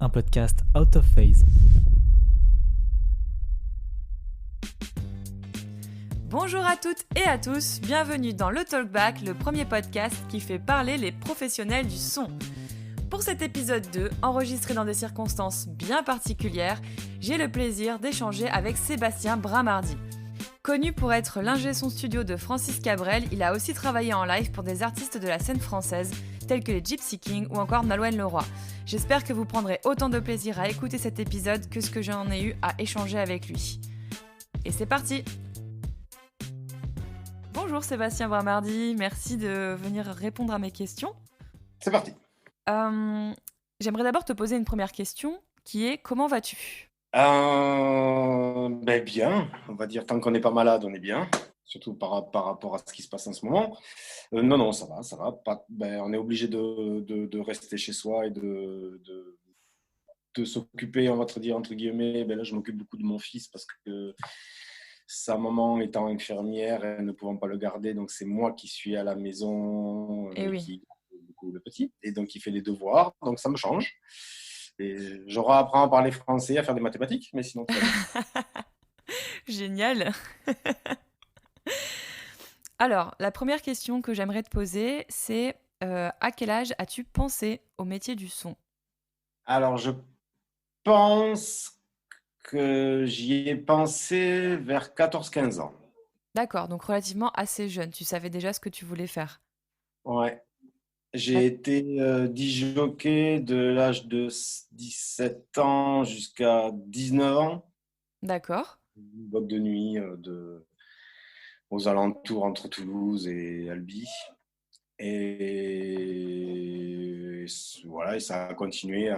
un podcast out of phase. Bonjour à toutes et à tous, bienvenue dans le Talkback, le premier podcast qui fait parler les professionnels du son. Pour cet épisode 2, enregistré dans des circonstances bien particulières, j'ai le plaisir d'échanger avec Sébastien Bramardi. Connu pour être l'ingé son studio de Francis Cabrel, il a aussi travaillé en live pour des artistes de la scène française, tels que les Gypsy Kings ou encore Nolwenn Leroy. J'espère que vous prendrez autant de plaisir à écouter cet épisode que ce que j'en ai eu à échanger avec lui. Et c'est parti! Bonjour Sébastien Bramardi, merci de venir répondre à mes questions. C'est parti. J'aimerais d'abord te poser une première question qui est comment vas-tu ? Bien, on va dire, tant qu'on n'est pas malade, on est bien, surtout par rapport à ce qui se passe en ce moment. Non, ça va. On est obligé de rester chez soi et de s'occuper, on va te dire, entre guillemets. Là, je m'occupe beaucoup de mon fils parce que sa maman étant infirmière et ne pouvant pas le garder, donc c'est moi qui suis à la maison qui garde beaucoup le petit, et donc il fait les devoirs, donc ça me change. Et j'aurai à apprendre à parler français, à faire des mathématiques, mais sinon tout va bien. Génial. Alors, la première question que j'aimerais te poser, c'est à quel âge as-tu pensé au métier du son ? Alors, je pense que j'y ai pensé vers 14-15 ans. D'accord, donc relativement assez jeune. Tu savais déjà ce que tu voulais faire. Ouais. J'ai été disjockey de l'âge de 17 ans jusqu'à 19 ans. D'accord. Une boîte de nuit aux alentours entre Toulouse et Albi. Et voilà, et ça a continué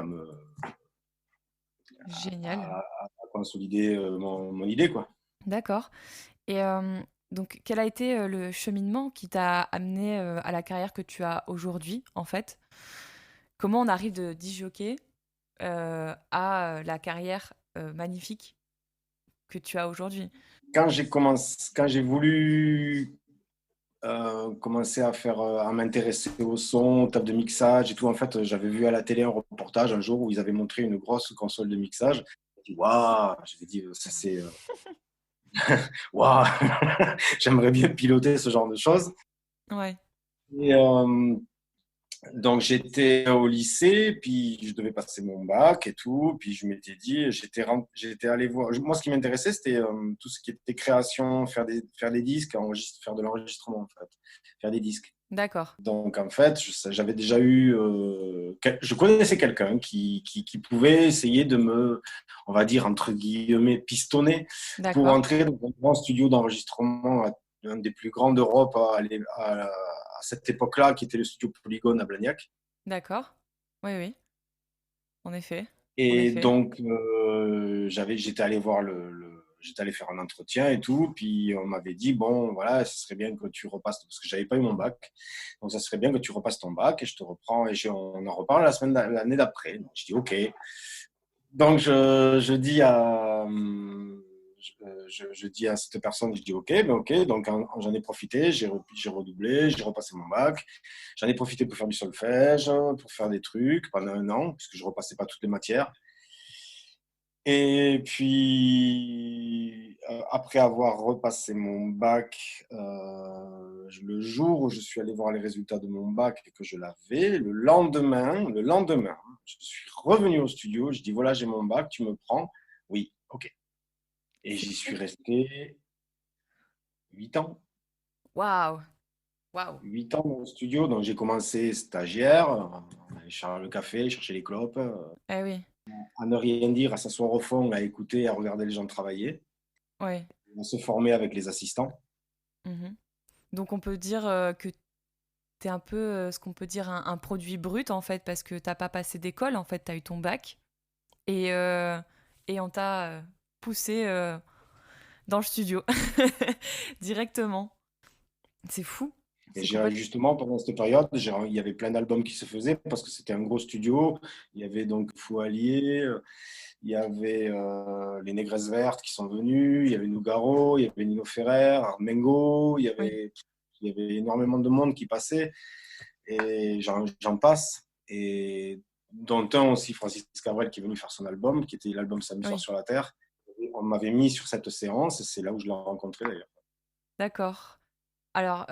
Génial. à consolider mon idée, quoi. D'accord. Et donc, quel a été le cheminement qui t'a amené à la carrière que tu as aujourd'hui, en fait ? Comment on arrive de disjockey à la carrière magnifique que tu as aujourd'hui ? Quand j'ai voulu commencer à m'intéresser au son, au table de mixage et tout, en fait, j'avais vu à la télé un reportage un jour où ils avaient montré une grosse console de mixage. J'ai dit, waouh, j'avais dit, ça c'est. Waouh, j'aimerais bien piloter ce genre de choses. Ouais. Et donc j'étais au lycée, puis je devais passer mon bac et tout, puis je m'étais dit, j'étais allé voir. Moi, ce qui m'intéressait, c'était tout ce qui était création, faire des disques, faire de l'enregistrement en fait, faire des disques. D'accord. Donc en fait, j'avais déjà eu, je connaissais quelqu'un qui pouvait essayer de me, on va dire entre guillemets, pistonner pour D'accord. entrer dans un grand studio d'enregistrement, un des plus grands d'Europe à cette époque-là, qui était le studio Polygone à Blagnac. D'accord. Oui, oui. En effet. En Et effet. donc, j'étais allé faire un entretien et tout, puis on m'avait dit, bon, voilà, ce serait bien que tu repasses, parce que j'avais pas eu mon bac, donc ça serait bien que tu repasses ton bac, et je te reprends, on en reparle l'année d'après. Donc, je dis, ok. Donc, je dis à cette personne, je dis ok, donc j'en ai profité, j'ai redoublé, j'ai repassé mon bac, j'en ai profité pour faire du solfège, pour faire des trucs pendant un an, puisque je repassais pas toutes les matières. Et puis, après avoir repassé mon bac, le jour où je suis allé voir les résultats de mon bac et que je l'avais, le lendemain, je suis revenu au studio, je dis voilà, j'ai mon bac, tu me prends? Oui, ok. Et C'est j'y suis fou. resté 8 ans. Waouh. Waouh. 8 ans dans le studio, donc j'ai commencé stagiaire, on allait chercher le café, chercher les clopes, Eh oui. à ne rien dire, à s'asseoir au fond, à écouter, à regarder les gens travailler. Oui. On se formait avec les assistants. Mhm. Donc on peut dire que tu es un peu ce qu'on peut dire un produit brut en fait parce que t'as pas passé d'école en fait, tu as eu ton bac et, euh, et on t'a poussé dans le studio directement. C'est fou. Et C'est complètement... justement, pendant cette période, il y avait plein d'albums qui se faisaient parce que c'était un gros studio. Il y avait donc Foualier, il y avait les Négresses Vertes qui sont venus, il y avait Nougaro, il y avait Nino Ferrer, Armengo, Oui. il y avait énormément de monde qui passait et j'en passe. Et dont un aussi, Francis Cabrel, qui est venu faire son album, qui était l'album Samedi soir Oui, sur la Terre. Et on m'avait mis sur cette séance, et c'est là où je l'ai rencontré d'ailleurs. d'accord. Alors,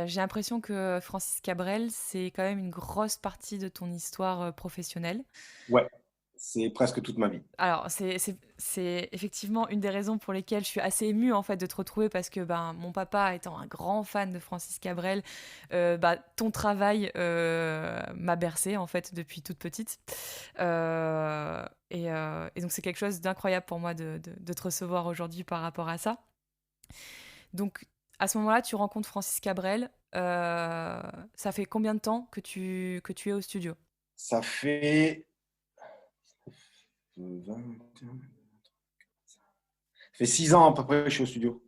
j'ai l'impression que Francis Cabrel, c'est quand même une grosse partie de ton histoire professionnelle. Ouais, c'est presque toute ma vie. Alors, c'est effectivement une des raisons pour lesquelles je suis assez émue en fait de te retrouver parce que ben, mon papa étant un grand fan de Francis Cabrel, bah, ton travail m'a bercée en fait depuis toute petite. Et donc c'est quelque chose d'incroyable pour moi de te recevoir aujourd'hui par rapport à ça. Donc à ce moment-là, tu rencontres Francis Cabrel. Ça fait combien de temps que tu es au studio? Ça fait 6 ans à peu près que je suis au studio.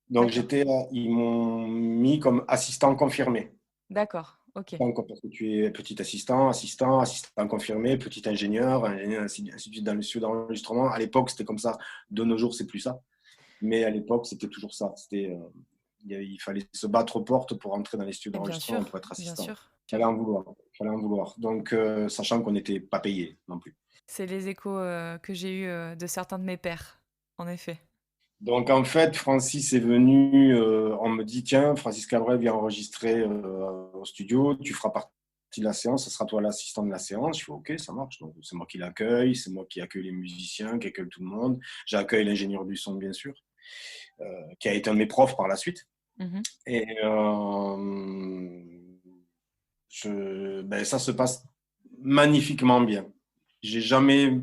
Donc D'accord. ils m'ont mis comme assistant confirmé. D'accord, ok. Donc, parce que tu es petit assistant, assistant confirmé, petit ingénieur, ainsi de suite dans le studio d'enregistrement. À l'époque, c'était comme ça. De nos jours, c'est plus ça. Mais à l'époque, c'était toujours ça. Il fallait se battre aux portes pour entrer dans les studios Et d'enregistrement pour être bien assistant. sûr. Il fallait en vouloir. Il fallait en vouloir. Donc, sachant qu'on n'était pas payé non plus. C'est les échos que j'ai eus de certains de mes pairs, en effet. Donc, en fait, Francis est venu, on me dit, tiens, Francis Cabrel vient enregistrer au studio, tu feras partie de la séance, ce sera toi l'assistant de la séance. Je fais, ok, ça marche. Donc, c'est moi qui l'accueille, c'est moi qui accueille les musiciens, qui accueille tout le monde. J'accueille l'ingénieur du son, bien sûr, qui a été un de mes profs par la suite. Mhm. Et ça se passe magnifiquement bien. J'ai jamais,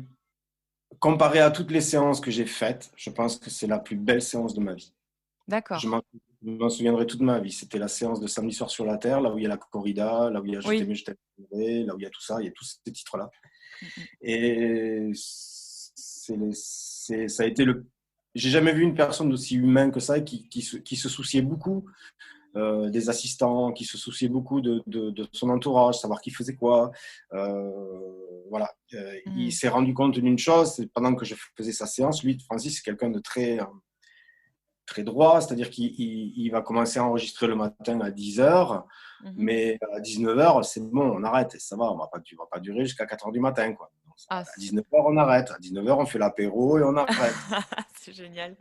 comparé à toutes les séances que j'ai faites, je pense que c'est la plus belle séance de ma vie. Je D'accord. m'en je m'en souviendrai toute ma vie. C'était la séance de Samedi soir sur la Terre, là où il y a la corrida, là où il y a Je Oui. t'aimais, je t'aimerai, là où il y a tout ça, il y a tous ces titres-là. Mhm. Et ça a été le. J'ai jamais vu une personne aussi humaine que ça qui se souciait beaucoup des assistants, qui se souciait beaucoup de son entourage, savoir qui faisait quoi. Voilà. Il Mhm. s'est rendu compte d'une chose, c'est pendant que je faisais sa séance, lui, Francis, c'est quelqu'un de très droit, c'est-à-dire qu'il va commencer à enregistrer le matin à 10h, Mhm. mais à 19h, c'est bon, on arrête, ça va, on va pas durer jusqu'à 4h du matin. Quoi. Donc, Ah, à 19h, on arrête, à 19h, on fait l'apéro et on arrête. c'est génial.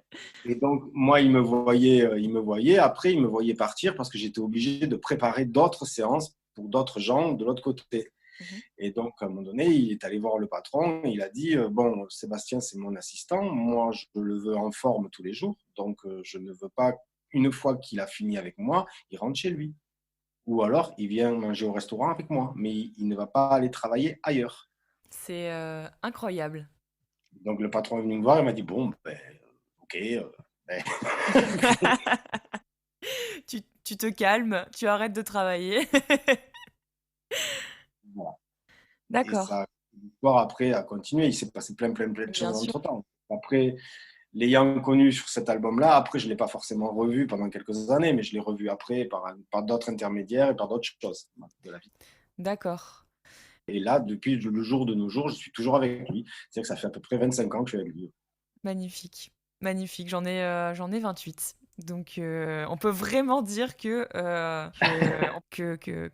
Et donc, moi, il me voyait, après, il me voyait partir parce que j'étais obligé de préparer d'autres séances pour d'autres gens de l'autre côté. Mhm. Et donc, à un moment donné, il est allé voir le patron. Il a dit, bon, Sébastien, c'est mon assistant. Moi, je le veux en forme tous les jours. Donc, je ne veux pas, une fois qu'il a fini avec moi, il rentre chez lui. Ou alors, il vient manger au restaurant avec moi. Mais il ne va pas aller travailler ailleurs. C'est incroyable. Donc, le patron est venu me voir. Il m'a dit, bon, ben, OK. Ben, Tu te calmes, tu arrêtes de travailler. voilà. Et D'accord. ça, l'histoire après a continué. Il s'est passé plein de Bien choses sûr. entre-temps. Après, l'ayant connu sur cet album-là, après, je ne l'ai pas forcément revu pendant quelques années, mais je l'ai revu après par d'autres intermédiaires et par d'autres choses de la vie. D'accord. Et là, depuis le jour de nos jours, je suis toujours avec lui. C'est-à-dire que ça fait à peu près 25 ans que je suis avec lui. Magnifique. Magnifique. J'en ai 28. Donc, on peut vraiment dire que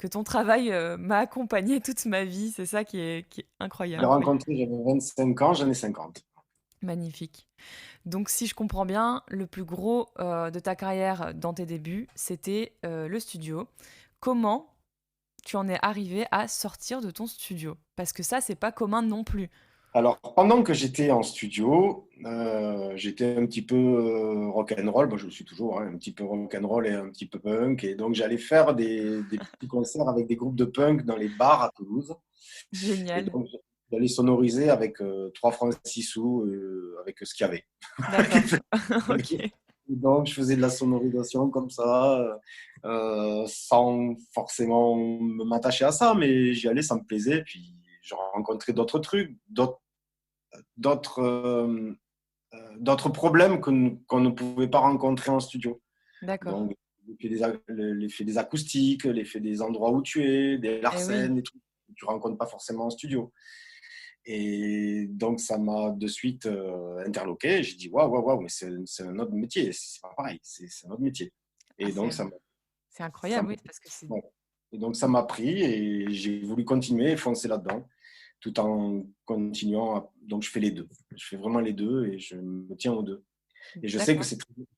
ton travail m'a accompagné toute ma vie. C'est ça qui est Je l'ai incroyable. rencontré, j'avais 25 ans, j'en ai 50. Magnifique. Donc, si je comprends bien, le plus gros de ta carrière dans tes débuts, c'était le studio. Comment tu en es arrivé à sortir de ton studio? Parce que ça, c'est pas commun non plus. Alors, pendant que j'étais en studio, j'étais un petit peu rock'n'roll. Bon, je le suis toujours, hein, un petit peu rock'n'roll et un petit peu punk. Et donc, j'allais faire des petits concerts avec des groupes de punk dans les bars à Toulouse. Et Génial. donc, j'allais sonoriser avec 3 francs 6 sous, avec ce qu'il y avait. D'accord. Ok. Donc, je faisais de la sonorisation comme ça, sans forcément m'attacher à ça, mais j'y allais, ça me plaisait. Puis, je rencontrais d'autres trucs, d'autres d'autres problèmes qu'on ne pouvait pas rencontrer en studio. D'accord. Donc, l'effet des acoustiques, l'effet des endroits où tu es, des Eh oui. larcènes et tout, que tu ne rencontres pas forcément en studio. Et donc, ça m'a de suite interloqué. J'ai dit, waouh, mais c'est un autre métier, c'est pas pareil, c'est un autre métier. Ah, Et donc, c'est ça incroyable, m'a oui, parce que c'est. ouais. Et donc, ça m'a pris et j'ai voulu continuer et foncer là-dedans. tout en continuant. Donc, je fais les deux. Je fais vraiment les deux et je me tiens aux deux. Et D'accord. je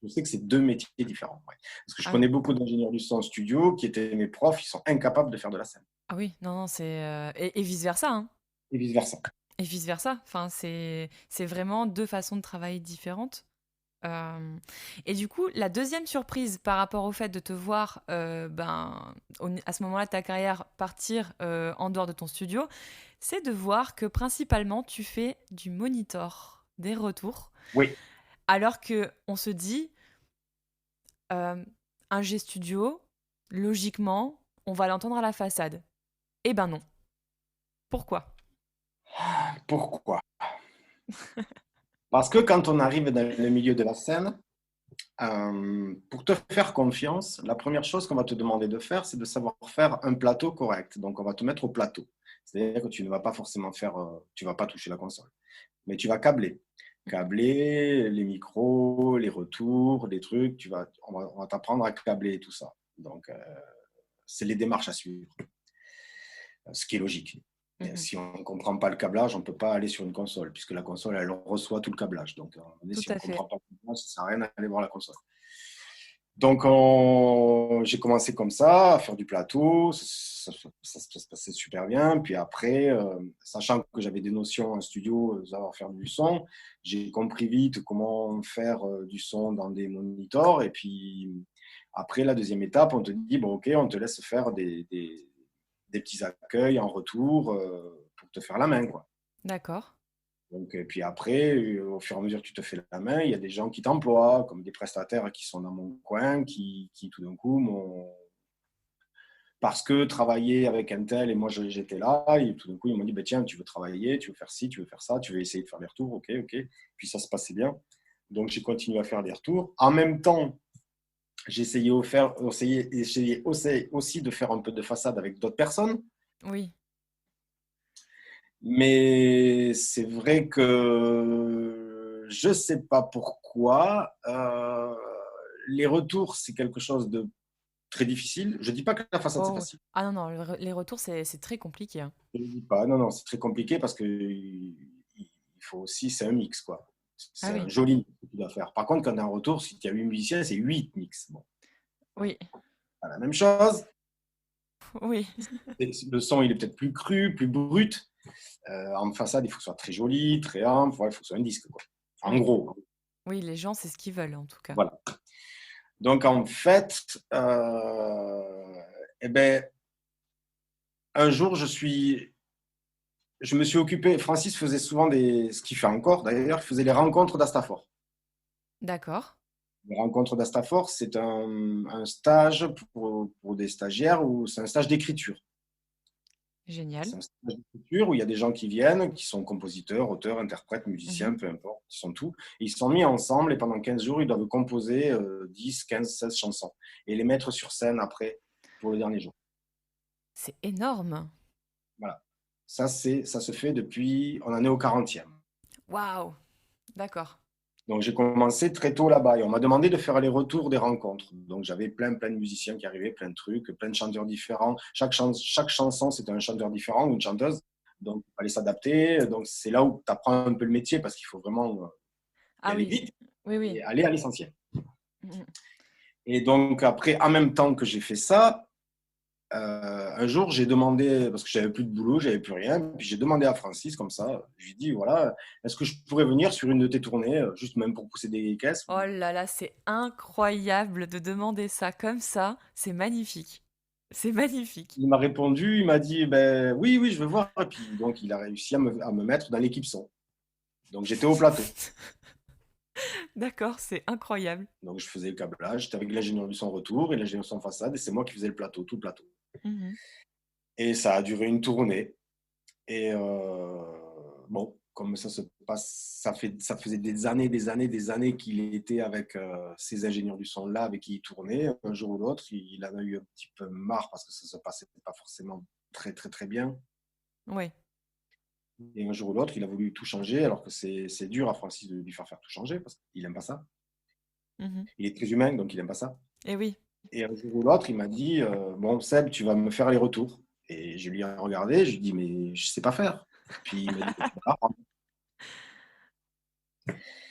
sais que c'est deux métiers différents. Ouais. Parce que je Ah oui. connais beaucoup d'ingénieurs du son en studio qui étaient mes profs, ils sont incapables de faire de la scène. Ah oui, non, non, c'est, et vice-versa, hein. Et vice-versa. Et vice-versa. Enfin, c'est vraiment 2 façons de travailler différentes. Hem Et du coup, la deuxième surprise par rapport au fait de te voir, ben, à ce moment-là de ta carrière partir, en dehors de ton studio, c'est de voir que principalement tu fais du monitor, des retours, Oui, alors que on se dit, un G studio, logiquement, on va l'entendre à la façade. Eh ben non. Pourquoi? pourquoi? Parce que quand on arrive dans le milieu de la scène, pour te faire confiance, la première chose qu'on va te demander de faire, c'est de savoir faire un plateau correct. Donc, on va te mettre au plateau. C'est-à-dire que tu ne vas pas forcément faire, tu ne vas pas toucher la console, mais tu vas câbler. Câbler les micros, les retours, les trucs, on va t'apprendre à câbler tout ça. Donc, c'est les démarches à suivre, ce qui est logique. Et Mmh. si on ne comprend pas le câblage, on ne peut pas aller sur une console, puisque la console, elle reçoit tout le câblage. Donc, Tout si on à ne fait. comprend pas le câblage, ça ne sert à rien d'aller voir la console. Donc, j'ai commencé comme ça, à faire du plateau. Ça se passait super bien. Puis après, sachant que j'avais des notions en studio, savoir faire du son, j'ai compris vite comment faire du son dans des monitors. Et puis, après, la deuxième étape, on te dit, bon, OK, on te laisse faire des petits accueils en retour pour te faire la main, quoi. D'accord. Donc, et puis après, au fur et à mesure que tu te fais la main, il y a des gens qui t'emploient, comme des prestataires qui sont dans mon coin, qui tout d'un coup m'ont. Parce que travailler avec un tel, et moi j'étais là, et tout d'un coup ils m'ont dit bah, tiens, tu veux travailler, tu veux faire ci, tu veux faire ça, tu veux essayer de faire des retours, ok, ok. Puis ça se passait bien. Donc j'ai continué à faire des retours. En même temps, essayé aussi de faire un peu de façade avec d'autres personnes. Oui. Mais c'est vrai que je ne sais pas pourquoi. Les retours, c'est quelque chose de très difficile. Je ne dis pas que la façade, c'est Oh, facile. ah non, non, les retours, c'est très compliqué, hein. Je ne dis pas. Non, non, c'est très compliqué parce que il faut aussi, c'est un mix, quoi. Ah C'est un oui. joli mix que tu dois faire. Par contre, quand tu as un retour, si tu as 8 musiciens, c'est 8 mix. Bon, Oui. pas la même chose. Oui. Le son, il est peut-être plus cru, plus brut. En façade, il faut que ce soit très joli, très ample. Ouais, il faut que ce soit un disque, quoi. En Oui. gros. Oui, les gens, c'est ce qu'ils veulent, en tout cas. Voilà. Donc, en fait, eh ben, un jour, je me suis occupé. Francis faisait souvent ce qu'il fait encore d'ailleurs, il faisait les rencontres d'Astafor. D'accord. Les rencontres d'Astafor, c'est un stage pour des stagiaires ou c'est un stage d'écriture. Génial. C'est un stage d'écriture où il y a des gens qui viennent, qui sont compositeurs, auteurs, interprètes, musiciens, Mhm. peu importe, qui sont tout. Et ils se sont mis ensemble et pendant 15 jours, ils doivent composer 10, 15, 16 chansons et les mettre sur scène après pour le dernier jour. C'est énorme. Voilà. Ça se fait depuis, on en est au 40e. Waouh. D'accord. Donc j'ai commencé très tôt là-bas et on m'a demandé de faire les retours des rencontres. Donc j'avais plein de musiciens qui arrivaient, plein de trucs, plein de chanteurs différents. Chaque chanson, c'était un chanteur différent ou une chanteuse. Donc il fallait s'adapter. Donc c'est là où tu apprends un peu le métier parce qu'il faut vraiment y Ah aller oui. vite Oui, oui. et aller à l'essentiel. Mhm. Et donc après, en même temps que j'ai fait ça, un jour, j'ai demandé, parce que j'avais plus de boulot, j'avais plus rien, puis j'ai demandé à Francis comme ça, je lui ai dit, voilà, est-ce que je pourrais venir sur une de tes tournées, juste même pour pousser des caisses? Oh là là, c'est incroyable de demander ça comme ça. C'est magnifique. C'est magnifique. Il m'a répondu, il m'a dit, ben oui, oui, je veux voir. Et puis donc, il a réussi à me mettre dans l'équipe son. Donc j'étais au plateau. D'accord, c'est incroyable. Donc je faisais le câblage, j'étais avec l'ingénieur du son retour et l'ingénieur du son façade, et c'est moi qui faisais le plateau, tout le plateau. Mhm. Et ça a duré une tournée. Et bon, comme ça se passe, ça faisait des années qu'il était avec ces ingénieurs du son là, avec qui il tournait. Un jour ou l'autre, il en a eu un petit peu marre parce que ça se passait pas forcément très bien. Oui. Et un jour ou l'autre, il a voulu tout changer, alors que c'est dur à Francis de lui faire tout changer parce qu'il n'aime pas ça. Mhm. Il est très humain, donc il n'aime pas ça. Et oui. Et un jour ou l'autre, il m'a dit bon, Seb, tu vas me faire les retours. Et je lui ai regardé, je lui ai dit mais je ne sais pas faire. Puis il m'a dit, tu vas apprendre.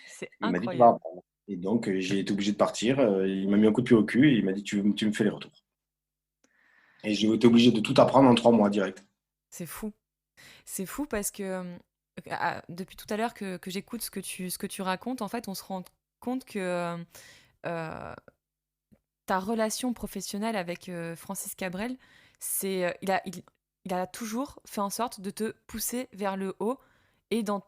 C'est Il m'a dit, tu vas incroyable. apprendre. Et donc, j'ai été obligé de partir. Il m'a mis un coup de pied au cul et il m'a dit, tu me fais les retours. Et j'ai été obligé de tout apprendre en 3 mois direct. C'est fou. C'est fou parce que depuis tout à l'heure que j'écoute ce que tu racontes, en fait, on se rend compte que euh, ta relation professionnelle avec Francis Cabrel, il a toujours fait en sorte de te pousser vers le haut et dans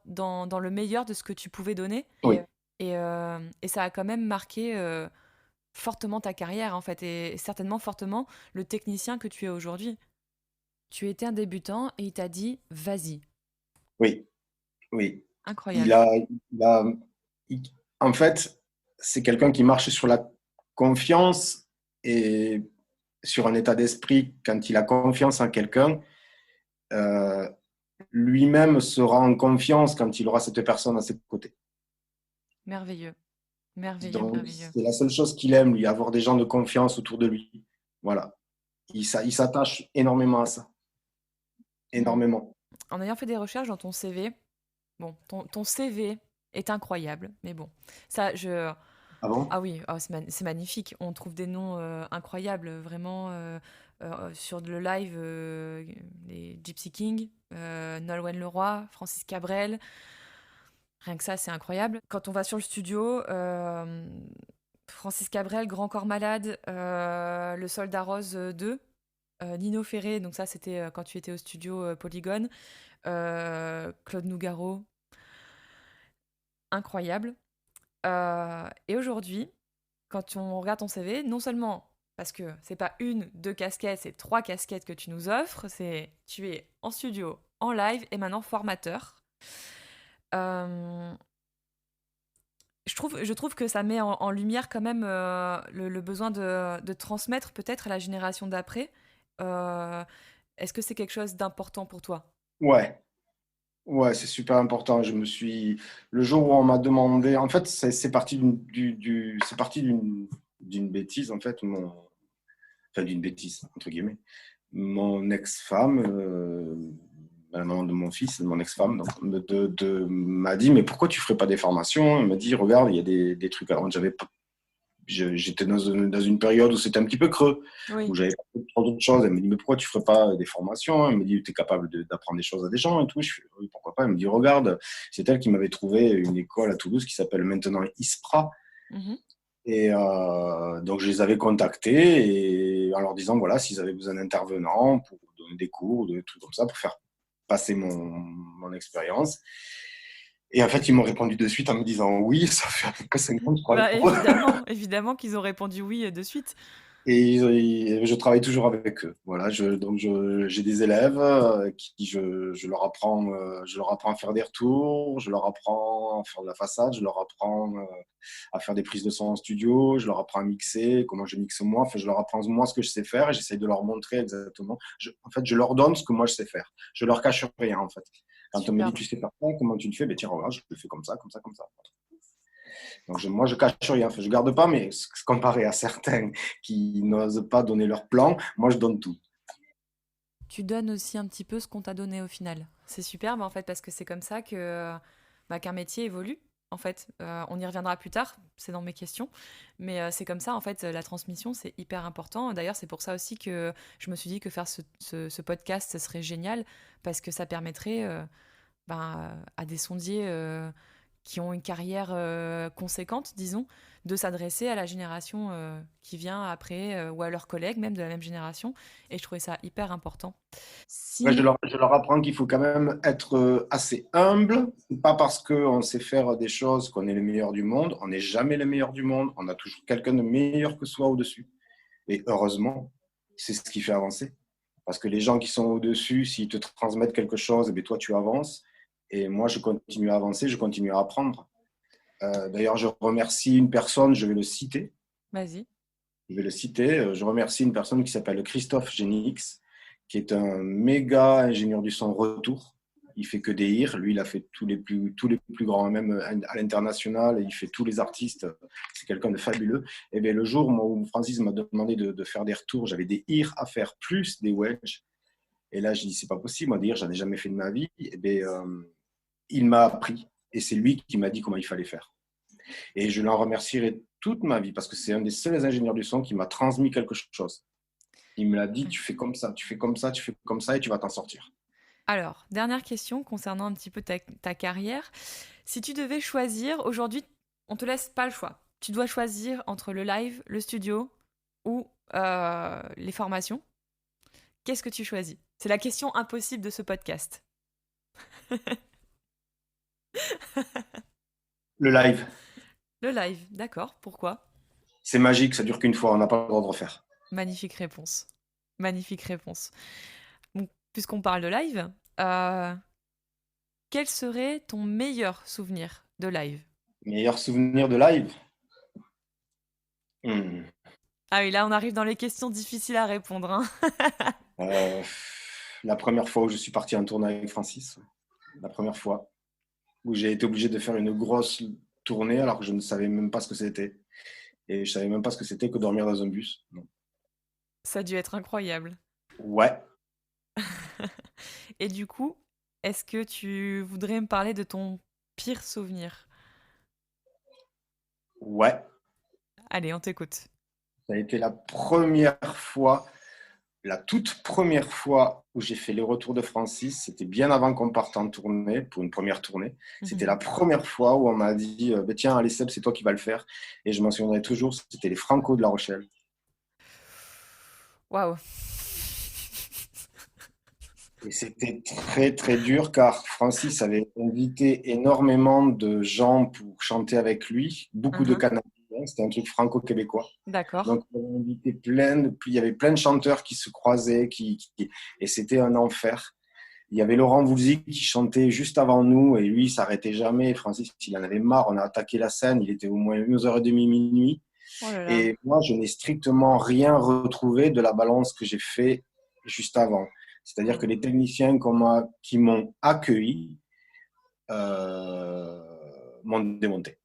le meilleur de ce que tu pouvais donner. Oui, Et ça a quand même marqué fortement ta carrière, en fait, et certainement fortement le technicien que tu es aujourd'hui. Tu étais un débutant et il t'a dit, vas-y. oui, oui. Il Incroyable. a, il a- il- En fait, c'est quelqu'un qui marche sur la confiance et sur un état d'esprit. Quand il a confiance en quelqu'un, euh, lui-même sera en confiance quand il aura cette personne à ses côtés. Merveilleux. Merveilleux, Donc, merveilleux. c'est la seule chose qu'il aime, lui, avoir des gens de confiance autour de lui. Voilà. Il s'attache énormément à ça. Hmm. Énormément. En ayant fait des recherches dans ton CV, bon, ton CV est incroyable, mais bon, ça, Ah bon? ah oui, oh, c'est magnifique. On trouve des noms incroyables, vraiment, sur le live, les Gypsy King, Nolwenn Leroy, Francis Cabrel. Rien que ça, c'est incroyable. Quand on va sur le studio, Francis Cabrel, Grand Corps Malade, Le Soldat Rose 2, Nino Ferré, donc ça c'était quand tu étais au studio Polygone, Claude Nougaro, incroyable. Et aujourd'hui, quand on regarde ton CV, non seulement parce que c'est pas une, deux casquettes, c'est 3 casquettes que tu nous offres, c'est tu es en studio, en live et maintenant formateur. Euh, je trouve que ça met en lumière quand même le besoin de transmettre peut-être à la génération d'après. Euh, Est-ce que c'est quelque chose d'important pour toi? Ouais. Ouais, c'est super important. Le jour où on m'a demandé, en fait, c'est parti c'est parti d'une bêtise, en fait, enfin, d'une bêtise, entre guillemets. Mon ex-femme, la maman de mon fils, mon ex-femme, donc, m'a dit, mais pourquoi tu ferais pas des formations? Elle m'a dit, regarde, il y a des trucs. Alors, j'étais dans une période où c'était un petit peu creux, où Oui, j'avais pas trop d'autres choses. Elle me dit, mais pourquoi tu ferais pas des formations? Elle me dit, tu es capable d'apprendre des choses à des gens et tout. Je fais, oui, pourquoi pas? Elle me dit, regarde, c'est elle qui m'avait trouvé une école à Toulouse qui s'appelle maintenant ISPRA. mhm, Et donc, je les avais contactés et en leur disant, voilà, s'ils avaient besoin d'intervenants pour donner des cours, des trucs comme ça, pour faire passer mon expérience. Et en fait, ils m'ont répondu de suite en me disant oui, ça fait à peu près 5 ans que je travaille bah pour eux. évidemment, évidemment qu'ils ont répondu oui de suite. Et je travaille toujours avec eux. Voilà, j'ai des élèves qui je leur apprends à faire des retours, je leur apprends à faire de la façade, je leur apprends à faire des prises de son en studio, je leur apprends à mixer, comment je mixe moi. Enfin, je leur apprends moi ce que je sais faire et j'essaie de leur montrer exactement. En fait, je leur donne ce que moi je sais faire. Je leur cache rien en fait. Quand on me dit Superbe. tu sais faire ça, comment tu le fais? Ben tiens, regarde, je le fais comme ça, comme ça, comme ça. Donc, moi, je cache rien. Enfin, je garde pas, mais comparé à certains qui n'osent pas donner leur plan, moi, je donne tout. Tu donnes aussi un petit peu ce qu'on t'a donné au final. C'est superbe en fait parce que c'est comme ça que bah, qu'un métier évolue. En fait, on y reviendra plus tard, c'est dans mes questions, mais c'est comme ça en fait la transmission c'est hyper important. D'ailleurs c'est pour ça aussi que je me suis dit que faire ce podcast ce serait génial parce que ça permettrait à des sondiers qui ont une carrière conséquente, disons, de s'adresser à la génération qui vient après ou à leurs collègues même de la même génération. Et je trouvais ça hyper important. Ouais, Si, je leur apprends qu'il faut quand même être assez humble, pas parce qu'on sait faire des choses qu'on est les meilleurs du monde. On n'est jamais les meilleurs du monde. On a toujours quelqu'un de meilleur que soi au-dessus. Et heureusement, c'est ce qui fait avancer. Parce que les gens qui sont au-dessus, s'ils te transmettent quelque chose, eh bien, toi, tu avances. Et moi, je continue à avancer, je continue à apprendre. D'ailleurs, je remercie une personne, je vais le citer. vas-y. Je vais le citer. Je remercie une personne qui s'appelle Christophe Genix, qui est un méga ingénieur du son retour. Il fait que des IR. Lui, il a fait tous les plus grands, même à l'international. Il fait tous les artistes. C'est quelqu'un de fabuleux. Et bien, le jour où Francis m'a demandé de faire des retours, j'avais des IR à faire plus des wedges. Et là, j'ai dit, c'est pas possible, moi, dire, j'en ai jamais fait de ma vie. Et bien, il m'a appris. Et c'est lui qui m'a dit comment il fallait faire. Et je l'en remercierai toute ma vie parce que c'est un des seuls ingénieurs du son qui m'a transmis quelque chose. Il me l'a dit, tu fais comme ça, tu fais comme ça, tu fais comme ça et tu vas t'en sortir. Alors, dernière question concernant un petit peu ta carrière. Si tu devais choisir, aujourd'hui, on te laisse pas le choix. Tu dois choisir entre le live, le studio ou les formations. Qu'est-ce que tu choisis? C'est la question impossible de ce podcast. Le live, Le live, d'accord. Pourquoi? c'est magique, ça dure qu'une fois, on n'a pas le droit de refaire. Magnifique réponse. Magnifique réponse. Donc, puisqu'on parle de live, euh, quel serait ton meilleur souvenir de live? Meilleur souvenir de live? Hmm. Ah oui, là, on arrive dans les questions difficiles à répondre, hein. Euh, la première fois où je suis parti en tournée avec Francis, la première fois où j'ai été obligé de faire une grosse tournée alors que je ne savais même pas ce que c'était. Et je savais même pas ce que c'était que dormir dans un bus. Non. Ça a dû être incroyable. Ouais, Et du coup, est-ce que tu voudrais me parler de ton pire souvenir? ouais. Allez, on t'écoute. Ça a été la première fois, la toute première fois où j'ai fait les retours de Francis. C'était bien avant qu'on parte en tournée, pour une première tournée. C'était la première fois où on m'a dit tiens, allez Seb, c'est toi qui vas le faire. Et je m'en souviendrai toujours, c'était les Franco de La Rochelle. Waouh. Et c'était très, très dur car Francis avait invité énormément de gens pour chanter avec lui, beaucoup de Mhm. Canadiens, c'était un truc franco-québécois. D'accord. Donc, on avait invité il y avait plein de chanteurs qui se croisaient, et c'était un enfer. Il y avait Laurent Voulzy qui chantait juste avant nous et lui, il s'arrêtait jamais. Francis, il en avait marre, on a attaqué la scène, il était au moins 11h30, minuit. Oh là là. Et moi, je n'ai strictement rien retrouvé de la balance que j'ai fait juste avant. C'est-à-dire que les techniciens qui m'ont accueilli m'ont démonté.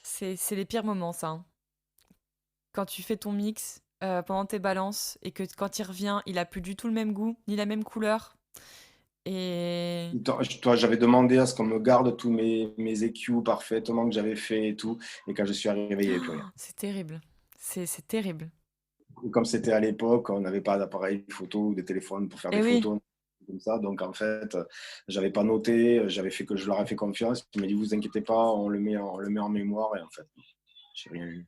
C'est les pires moments, ça, hein. Quand tu fais ton mix pendant tes balances et que quand il revient, il a plus du tout le même goût, ni la même couleur. Et Toi, j'avais demandé à ce qu'on me garde tous mes EQ parfaitement que j'avais fait et tout. Et quand je suis arrivé, il n'y avait plus rien. c'est terrible. C'est terrible. Et comme c'était à l'époque, on n'avait pas d'appareil photo ou de téléphone pour faire Et des oui, photos comme ça. Donc en fait, j'avais pas noté, j'avais fait que je leur ai fait confiance. Ils m'ont dit, vous inquiétez pas, on le met en mémoire. Et en fait, j'ai rien eu.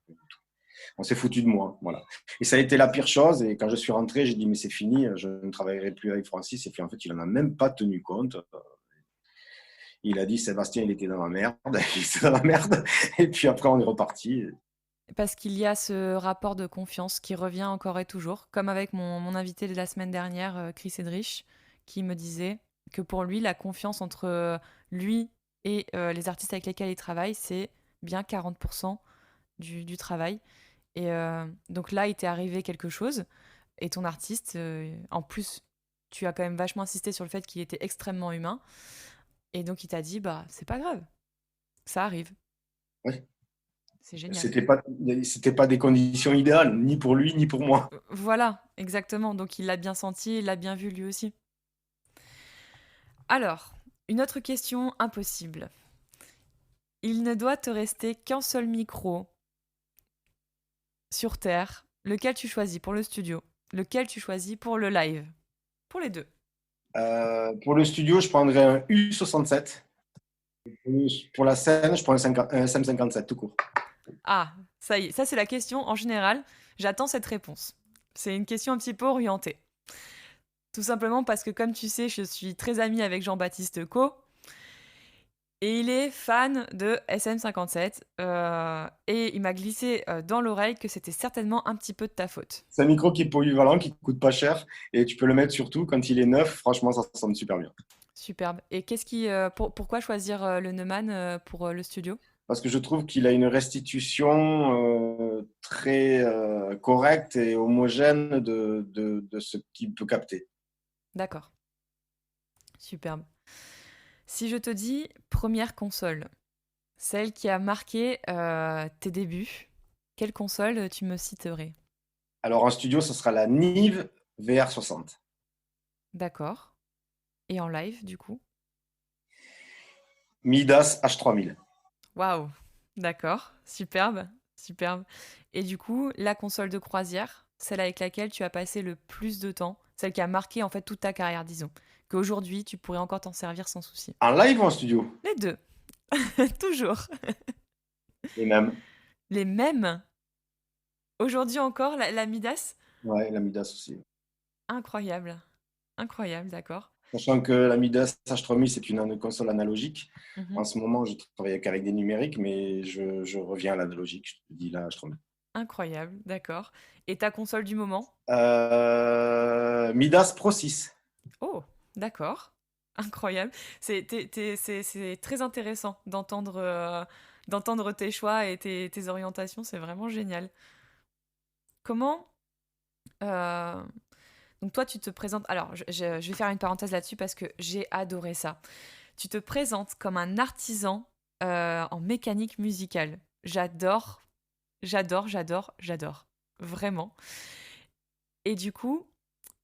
On s'est foutu de moi, voilà. Et ça a été la pire chose. Et quand je suis rentré, j'ai dit, mais c'est fini, je ne travaillerai plus avec Francis. Et puis en fait, il n'en a même pas tenu compte. Il a dit, Sébastien, il était dans la merde. Il était dans la merde. Et puis après, on est reparti. parce qu'il y a ce rapport de confiance qui revient encore et toujours, comme avec mon invité de la semaine dernière, Chris Edrich, qui me disait que pour lui, la confiance entre lui et les artistes avec lesquels il travaille, c'est bien 40% du travail. Et donc là, il t'est arrivé quelque chose, et ton artiste, en plus, tu as quand même vachement insisté sur le fait qu'il était extrêmement humain, et donc il t'a dit, bah, c'est pas grave, ça arrive, Ouais. c'est génial. C'était pas des conditions idéales, ni pour lui, ni pour moi. Voilà, exactement. Donc il l'a bien senti, il l'a bien vu lui aussi. Alors, une autre question impossible. Il ne doit te rester qu'un seul micro sur Terre. Lequel tu choisis pour le studio? Lequel tu choisis pour le live? Pour les deux. Pour le studio, je prendrais un U67. Pour la scène, je prends un SM57 tout court. Ah, ça y est, ça c'est la question. En général, j'attends cette réponse. C'est une question un petit peu orientée. Tout simplement parce que, comme tu sais, je suis très amie avec Jean-Baptiste Co. Et il est fan de SM57. Et il m'a glissé dans l'oreille que c'était certainement un petit peu de ta faute. C'est un micro qui est polyvalent, qui coûte pas cher et tu peux le mettre surtout quand il est neuf. Franchement, ça sonne super bien. Superbe. Et pourquoi choisir le Neumann pour le studio? Parce que je trouve qu'il a une restitution très correcte et homogène de ce qu'il peut capter. D'accord. Superbe. Si je te dis première console, celle qui a marqué tes débuts, quelle console tu me citerais? Alors en studio, ce sera la Nive VR60. D'accord. Et en live, du coup? Midas H3000. Waouh! D'accord, superbe, superbe. Et du coup, la console de croisière, celle avec laquelle tu as passé le plus de temps, celle qui a marqué en fait toute ta carrière, disons, qu'aujourd'hui tu pourrais encore t'en servir sans souci. En live ou en studio? Les deux, toujours. Les mêmes. Les mêmes. Aujourd'hui encore, la Midas? Ouais, la Midas aussi. Incroyable, incroyable, d'accord. Sachant que la Midas H3000, c'est une console analogique. Mhm. En ce moment, je travaille qu'avec des numériques, mais je reviens à l'analogique. Je te dis la H3000. Incroyable, d'accord. Et ta console du moment? Midas Pro 6. Oh, d'accord. Incroyable. C'est très intéressant d'entendre tes choix et tes orientations. C'est vraiment génial. Comment... euh, donc toi, tu te présentes... Alors, je vais faire une parenthèse là-dessus parce que j'ai adoré ça. Tu te présentes comme un artisan en mécanique musicale. J'adore, j'adore, j'adore, j'adore. Vraiment. Et du coup,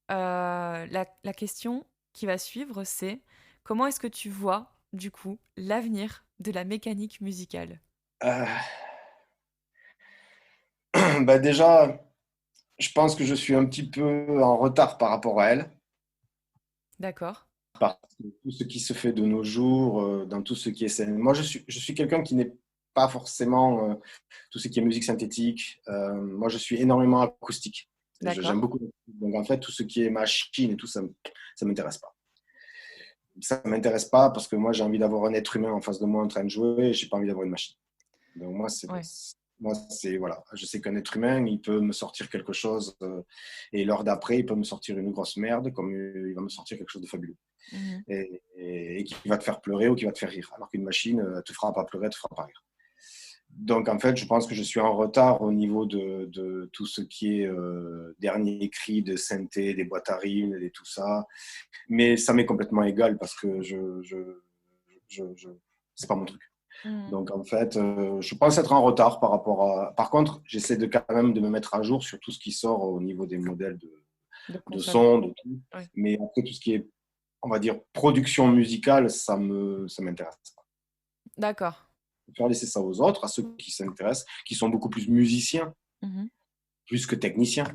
la question qui va suivre, c'est comment est-ce que tu vois, du coup, l'avenir de la mécanique musicale? Euh, bah déjà, je pense que je suis un petit peu en retard par rapport à elle. D'accord, Parce que tout ce qui se fait de nos jours, dans tout ce qui est scène. Moi, je suis quelqu'un qui n'est pas forcément tout ce qui est musique synthétique. Moi, je suis énormément acoustique. J'aime d'accord. beaucoup. Donc, en fait, tout ce qui est machine et tout, ça ne m'intéresse pas. Ça ne m'intéresse pas parce que moi, j'ai envie d'avoir un être humain en face de moi en train de jouer et je n'ai pas envie d'avoir une machine. Donc, Ouais. voilà. Je sais qu'un être humain, il peut me sortir quelque chose et l'heure d'après, il peut me sortir une grosse merde comme il va me sortir quelque chose de fabuleux. Mhm. Et qui va te faire pleurer ou qui va te faire rire. Alors qu'une machine ne te fera pas pleurer, elle te fera pas rire. Donc en fait, je pense que je suis en retard au niveau de tout ce qui est dernier cri de synthé, des boîtes à rythmes et tout ça. Mais ça m'est complètement égal parce que c'est pas mon truc. Mhm. Donc en fait, je pense être en retard par rapport à. Par contre, j'essaie de quand même de me mettre à jour sur tout ce qui sort au niveau des modèles De de console. son, de tout. Ouais. Mais après, tout ce qui est, on va dire, production musicale, ça m'intéresse pas. D'accord. Je préfère laisser ça aux autres, à ceux qui s'intéressent, qui sont beaucoup plus musiciens, Mhm. plus que techniciens.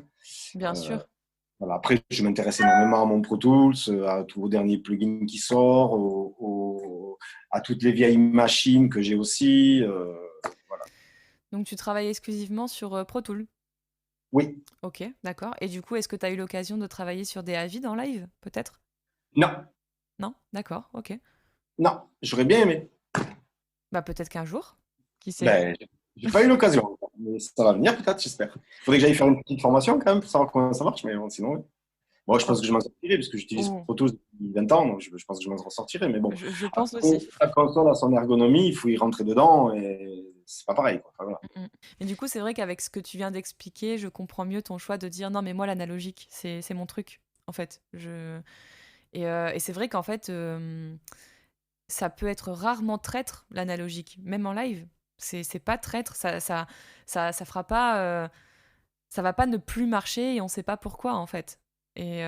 Bien Euh, sûr. voilà. Après, je m'intéresse énormément à mon Pro Tools, à tous vos derniers plugins qui sortent, à toutes les vieilles machines que j'ai aussi. Voilà. Donc tu travailles exclusivement sur Pro Tools. Oui, Ok, d'accord. Et du coup, est-ce que tu as eu l'occasion de travailler sur des Avid en live, peut-être? non, Non? D'accord, ok. non, j'aurais bien aimé. Bah peut-être qu'un jour, qui sait? Ben, j'ai pas eu l'occasion, mais ça va venir peut-être, j'espère. Il faudrait que j'aille faire une petite formation quand même pour savoir comment ça marche, mais bon, sinon, oui. Bon, je pense que je m'en sortirai parce que j'utilise Oh, Pro Tools depuis 20 ans, donc je pense que je m'en sortirai. Mais bon, je pense après, aussi. chaque console a son ergonomie, il faut y rentrer dedans et c'est pas pareil, quoi. Enfin, voilà. Mm, mm. Mais du coup, c'est vrai qu'avec ce que tu viens d'expliquer, je comprends mieux ton choix de dire non, mais moi, l'analogique, c'est mon truc, en fait. Et c'est vrai qu'en fait, ça peut être rarement traître, l'analogique, même en live. C'est pas traître, ça fera pas. Ça va pas ne plus marcher et on sait pas pourquoi, en fait. Et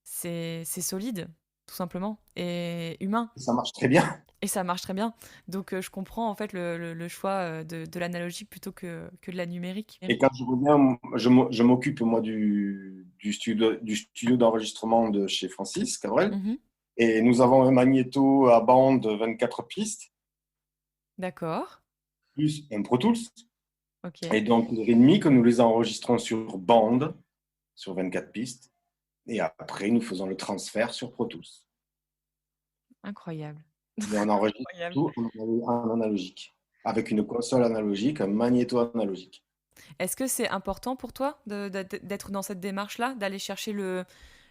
c'est solide, tout simplement, et humain. Ça marche très bien. Et ça marche très bien. Donc je comprends en fait le choix de l'analogique plutôt que de la numérique. Et quand je reviens, je m'occupe, moi, du studio d'enregistrement de chez Francis Cabrel. Mhm. Et nous avons un magnéto à bande 24 pistes, D'accord. plus un Pro Tools. Et Ok. donc, les rythmiques, nous les enregistrons sur bande, sur 24 pistes. Et après, nous faisons le transfert sur Pro Tools. Incroyable. Et on enregistre Incroyable. tout en analogique, avec une console analogique, un magnéto analogique. Est-ce que c'est important pour toi d'être dans cette démarche-là, d'aller chercher le...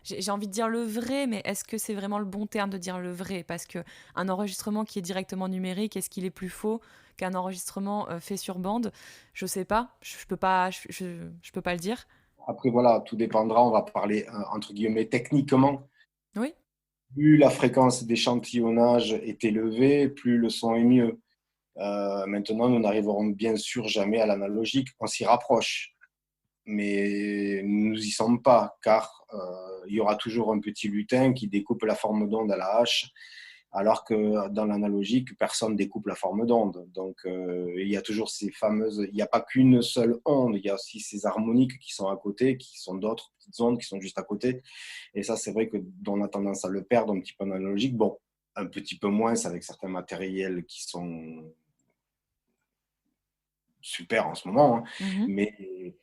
J'ai envie de dire le vrai, mais est-ce que c'est vraiment le bon terme de dire le vrai? Parce que un enregistrement qui est directement numérique, est-ce qu'il est plus faux qu'un enregistrement fait sur bande? Je sais pas, je peux pas, je peux pas le dire. Après, voilà, tout dépendra, on va parler entre guillemets techniquement. Oui, Plus la fréquence d'échantillonnage est élevée, plus le son est mieux. Maintenant, nous n'arriverons bien sûr jamais à l'analogique, on s'y rapproche. mais nous n'y sommes pas, car il y aura toujours un petit lutin qui découpe la forme d'onde à la hache, alors que dans l'analogique, personne découpe la forme d'onde. Donc, il y a toujours ces fameuses... Il n'y a pas qu'une seule onde, il y a aussi ces harmoniques qui sont à côté, qui sont d'autres petites ondes qui sont juste à côté. Et ça, c'est vrai qu'on a tendance à le perdre un petit peu en analogique. Bon, un petit peu moins avec certains matériels qui sont super en ce moment, hein. Mhm. Mais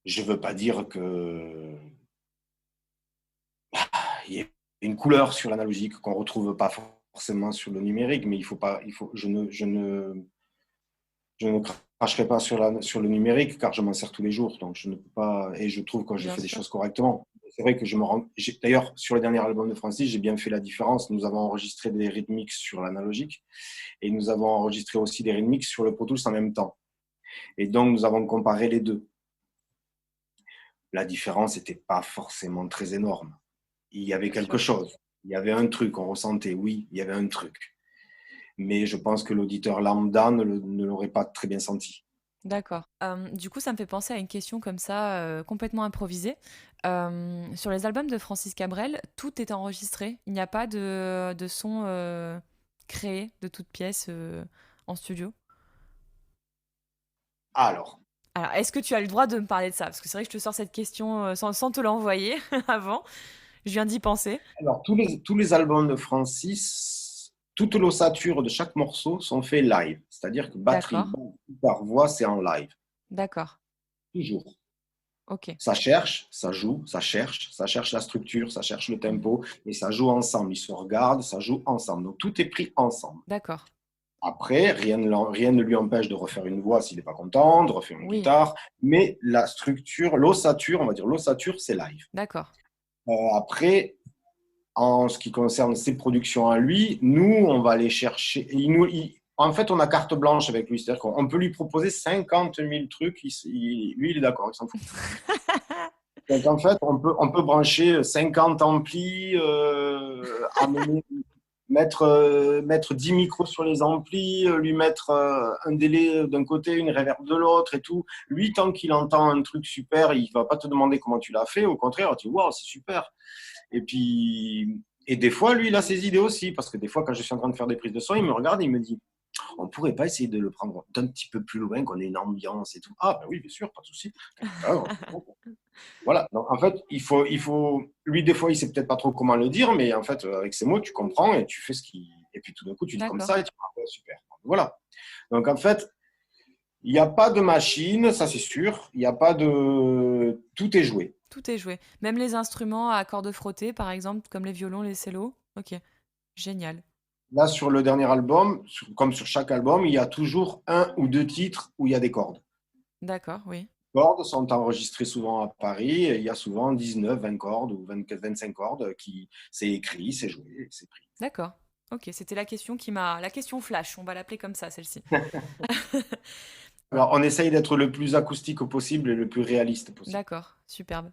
je ne veux pas dire il y a une couleur sur l'analogique qu'on ne retrouve pas forcément sur le numérique, mais je ne cracherai pas sur le numérique car je m'en sers tous les jours, donc je ne peux pas, et je trouve que je Bien fais des sûr. choses correctement. C'est vrai que d'ailleurs, sur le dernier album de Francis, j'ai bien fait la différence. Nous avons enregistré des rythmiques sur l'analogique et nous avons enregistré aussi des rythmiques sur le Pro Tools en même temps. Et donc, nous avons comparé les deux. La différence n'était pas forcément très énorme. Il y avait Bien quelque sûr. chose. Il y avait un truc, on ressentait, oui, il y avait un truc. Mais je pense que l'auditeur lambda ne l'aurait pas très bien senti. D'accord. Du coup, ça me fait penser à une question comme ça, complètement improvisée. Sur les albums de Francis Cabrel, tout est enregistré. Il n'y a pas de son créé de toutes pièces en studio. Alors, Alors, est-ce que tu as le droit de me parler de ça? Parce que c'est vrai que je te sors cette question sans te l'envoyer avant. Je viens d'y penser. alors tous les albums de Francis, toute l'ossature de chaque morceau sont faits live. C'est-à-dire que batterie, D'accord. basse, guitare, voix, c'est en live. D'accord. Toujours. Ok. Ça cherche, ça joue, ça cherche la structure, ça cherche le Mhm. tempo, et ça joue ensemble. Ils se regardent, ça joue ensemble. Donc tout est pris ensemble. D'accord. Après, rien ne lui empêche de refaire une voix s'il n'est pas content, de refaire une Oui. guitare, mais la structure, l'ossature, on va dire l'ossature, c'est live. D'accord. Après, en ce qui concerne ses productions à lui, nous, on va aller chercher. En fait, on a carte blanche avec lui. C'est-à-dire qu'on peut lui proposer 50 000 trucs. Lui, il est d'accord, il s'en fout. Donc, en fait, on peut brancher 50 amplis, mettre 10 micros sur les amplis, lui mettre un délai d'un côté, une reverb de l'autre et tout. Lui, tant qu'il entend un truc super, il ne va pas te demander comment tu l'as fait. Au contraire, tu dis, waouh, c'est super. Et puis, et des fois, lui, il a ses idées aussi, parce que des fois, quand je suis en train de faire des prises de son, il me regarde et il me dit, on pourrait pas essayer de le prendre d'un petit peu plus loin, qu'on ait une ambiance et tout. Ah, ben oui, bien sûr, pas de souci. Alors, voilà. Donc, en fait, lui, des fois, il sait peut-être pas trop comment le dire, mais en fait, avec ces mots, tu comprends et tu fais ce qui. Et puis tout d'un coup, tu dis comme D'accord. ça et tu dis, ah, ouais, super. Voilà. Donc, en fait, il n'y a pas de machine, ça c'est sûr. Il n'y a pas de. Tout est joué. Tout est joué. Même les instruments à cordes frottées, par exemple, comme les violons, les cellos. Ok. Génial. Là, sur le dernier album, comme sur chaque album, il y a toujours un ou deux titres où il y a des cordes. D'accord, oui. Les cordes sont enregistrées souvent à Paris et il y a souvent 19, 20 cordes ou 25 cordes qui c'est écrit, c'est joué, c'est pris. D'accord. Ok, c'était la question qui m'a... La question flash, on va l'appeler comme ça, celle-ci. Alors, on essaye d'être le plus acoustique possible et le plus réaliste possible. D'accord, superbe.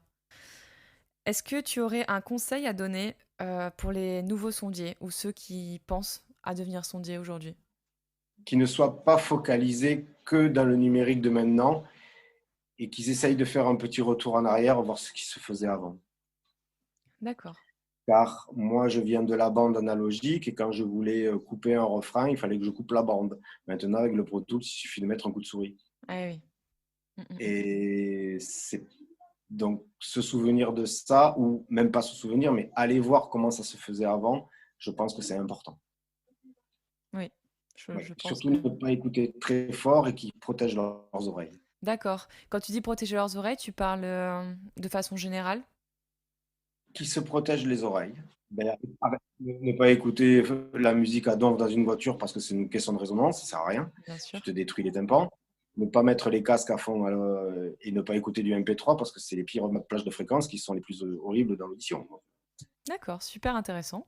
Est-ce que tu aurais un conseil à donner pour les nouveaux sondiers ou ceux qui pensent à devenir sondiers aujourd'hui? Qui ne soient pas focalisés que dans le numérique de maintenant et qu'ils essayent de faire un petit retour en arrière, voir ce qui se faisait avant. D'accord. Car moi, je viens de la bande analogique et quand je voulais couper un refrain, il fallait que je coupe la bande. Maintenant, avec le Pro Tools, il suffit de mettre un coup de souris. Ah oui. Mm. Et c'est donc se souvenir de ça, ou même pas se souvenir, mais aller voir comment ça se faisait avant, je pense que c'est important. Oui, Ouais. je pense Surtout que... ne pas écouter très fort et qui protègent leurs oreilles. D'accord. Quand tu dis protéger leurs oreilles, tu parles de façon générale? Qui se protègent les oreilles. Ben, ne pas écouter la musique à donf dans une voiture parce que c'est une question de résonance, ça ne sert à rien. Bien sûr. Tu te détruis les tympans. Ne pas mettre les casques à fond et ne pas écouter du MP3 parce que c'est les pires plages de fréquences qui sont les plus horribles dans l'audition. D'accord, super intéressant.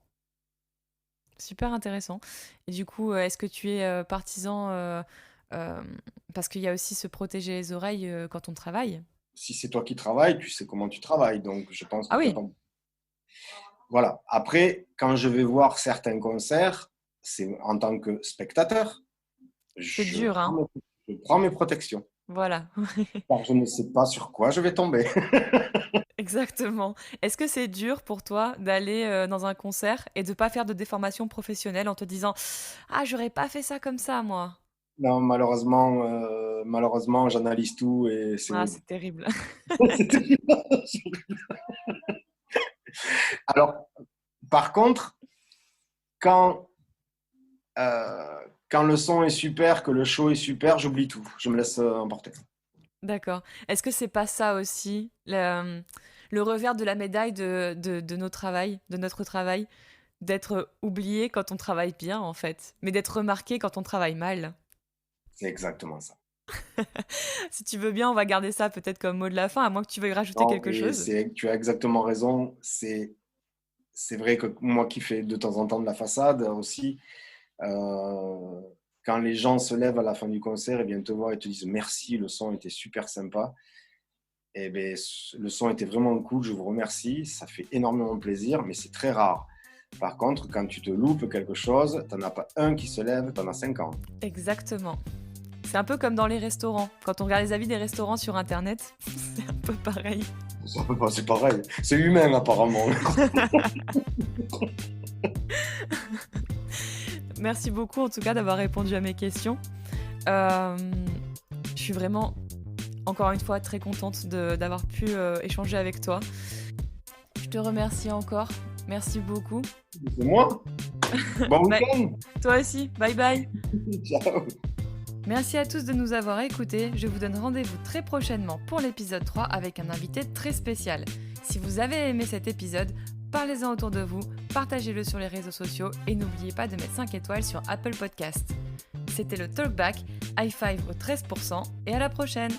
Super intéressant. Et du coup, est-ce que tu es partisan euh, parce qu'il y a aussi se protéger les oreilles quand on travaille? Si c'est toi qui travailles, tu sais comment tu travailles. Donc, je pense que Ah tu oui, pas. Voilà. Après, quand je vais voir certains concerts, c'est en tant que spectateur, c'est dur, hein? je prends mes protections. Voilà, car je ne sais pas sur quoi je vais tomber. exactement. Est-ce que c'est dur pour toi d'aller, dans un concert et de pas faire de déformation professionnelle en te disant: «Ah, j'aurais pas fait ça comme ça moi». Non, malheureusement, j'analyse tout et c'est Ah, horrible. c'est terrible. C'est terrible. Alors, par contre, quand, quand le son est super, que le show est super, j'oublie tout. Je me laisse emporter. D'accord. Est-ce que c'est pas ça aussi, le revers de la médaille de notre travail, d'être oublié quand on travaille bien, en fait, mais d'être remarqué quand on travaille mal? C'est exactement ça. Si tu veux bien, on va garder ça peut-être comme mot de la fin, à moins que tu veuilles rajouter Non, quelque et chose. tu as exactement raison. C'est vrai que moi qui fais de temps en temps de la façade aussi, euh, quand les gens se lèvent à la fin du concert et viennent te voir et te disent merci, le son était super sympa. Eh ben, le son était vraiment cool, je vous remercie, ça fait énormément plaisir, mais c'est très rare. Par contre, quand tu te loupes quelque chose, tu n'en as pas un qui se lève, tu en as 50. Exactement. C'est un peu comme dans les restaurants. Quand on regarde les avis des restaurants sur internet, c'est un peu pareil. C'est pareil, c'est humain apparemment. Merci beaucoup en tout cas d'avoir répondu à mes questions. Euh, je suis vraiment, encore une fois, très contente d'avoir pu échanger avec toi. Je te remercie encore. Merci beaucoup. C'est moi. Bon week-end. Toi aussi. Bye bye. Ciao. Merci à tous de nous avoir écoutés. Je vous donne rendez-vous très prochainement pour l'épisode 3 avec un invité très spécial. Si vous avez aimé cet épisode, parlez-en autour de vous, partagez-le sur les réseaux sociaux et n'oubliez pas de mettre 5 étoiles sur Apple Podcast. C'était le Talkback, high five au 13% et à la prochaine!